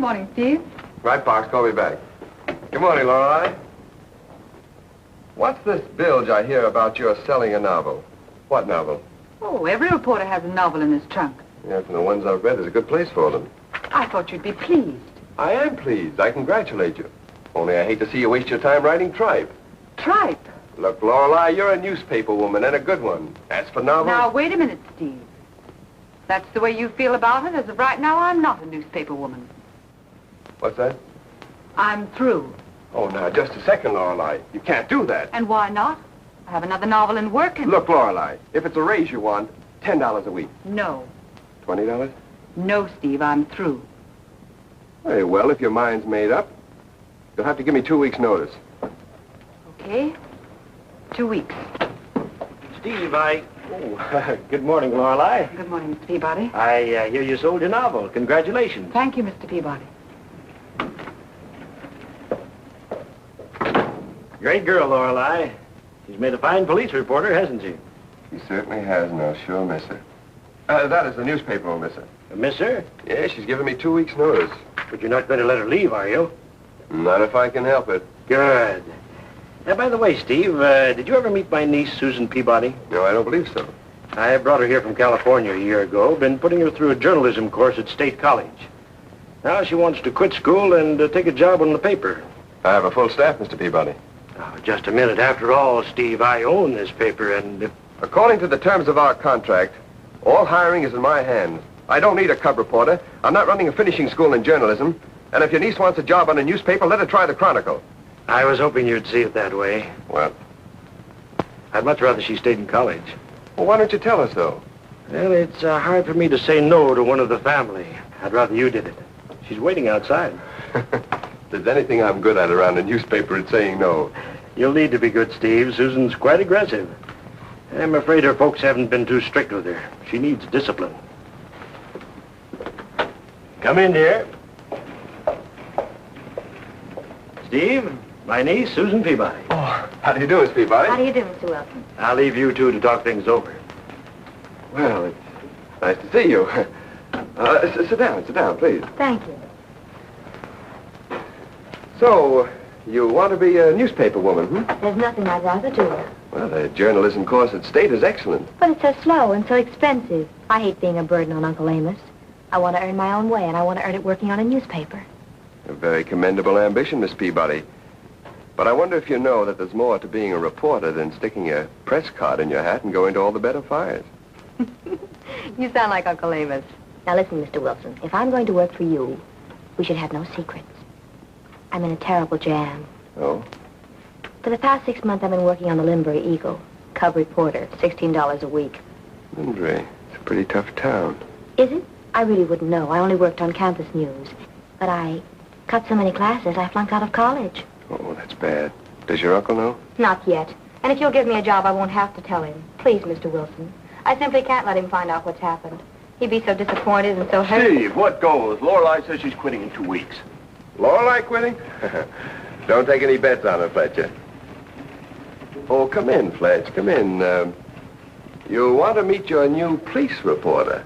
morning, Steve. Right, Parks. Call me back. Good morning, Lorelei. What's this bilge I hear about you're selling a novel? What novel? Oh, every reporter has a novel in his trunk. Yeah, from the ones I've read, there's a good place for them. I thought you'd be pleased. I am pleased. I congratulate you. Only I hate to see you waste your time writing tripe. Tripe. Look, Lorelei, you're a newspaper woman, and a good one. As for novels... Now, wait a minute, Steve. That's the way you feel about it. As of right now, I'm not a newspaper woman. What's that? I'm through. Oh, now, just a second, Lorelei. You can't do that. And why not? I have another novel in work and... Look, Lorelei, if it's a raise you want, $10 a week. No. $20? No, Steve, I'm through. Very well, if your mind's made up. You'll have to give me 2 weeks' notice. Okay. 2 weeks. Steve, Oh, good morning, Lorelei. Good morning, Mr. Peabody. I hear you sold your novel. Congratulations. Thank you, Mr. Peabody. Great girl, Lorelei. She's made a fine police reporter, hasn't she? She certainly has, and I'll sure miss her. That is the newspaper will miss her. Miss her? Yeah, she's given me 2 weeks' notice. But you're not going to let her leave, are you? Not if I can help it. Good. Now, by the way, Steve, did you ever meet my niece, Susan Peabody? No, I don't believe so. I brought her here from California a year ago. Been putting her through a journalism course at State College. Now she wants to quit school and take a job on the paper. I have a full staff, Mr. Peabody. Oh, just a minute. After all, Steve, I own this paper, and... According to the terms of our contract, all hiring is in my hands. I don't need a cub reporter. I'm not running a finishing school in journalism. And if your niece wants a job on a newspaper, let her try the Chronicle. I was hoping you'd see it that way. Well? I'd much rather she stayed in college. Well, why don't you tell her so? Well, it's hard for me to say no to one of the family. I'd rather you did it. She's waiting outside. If there's anything I'm good at around a newspaper, it's saying no. You'll need to be good, Steve. Susan's quite aggressive. I'm afraid her folks haven't been too strict with her. She needs discipline. Come in, dear. Steve, my niece, Susan Peabody. Oh, how do you do, Miss Peabody? How do you do, Mr. Wilson? I'll leave you two to talk things over. Well, it's nice to see you. Sit down, please. Thank you. So, you want to be a newspaper woman, hmm? There's nothing I'd rather do. Well, the journalism course at State is excellent. But it's so slow and so expensive. I hate being a burden on Uncle Amos. I want to earn my own way, and I want to earn it working on a newspaper. A very commendable ambition, Miss Peabody. But I wonder if you know that there's more to being a reporter than sticking a press card in your hat and going to all the better fires. You sound like Uncle Amos. Now listen, Mr. Wilson, if I'm going to work for you, we should have no secrets. I'm in a terrible jam. Oh? For the past 6 months, I've been working on the Linbury Eagle. Cub reporter, $16 a week. Linbury, it's a pretty tough town. Is it? I really wouldn't know. I only worked on campus news. But I cut so many classes, I flunked out of college. Oh, that's bad. Does your uncle know? Not yet. And if you'll give me a job, I won't have to tell him. Please, Mr. Wilson. I simply can't let him find out what's happened. He'd be so disappointed and so hurt. Steve, what goes? Lorelei says she's quitting in 2 weeks. Lorelei quitting? Don't take any bets on her, Fletcher. Oh, come in, Fletch. Come in. You want to meet your new police reporter.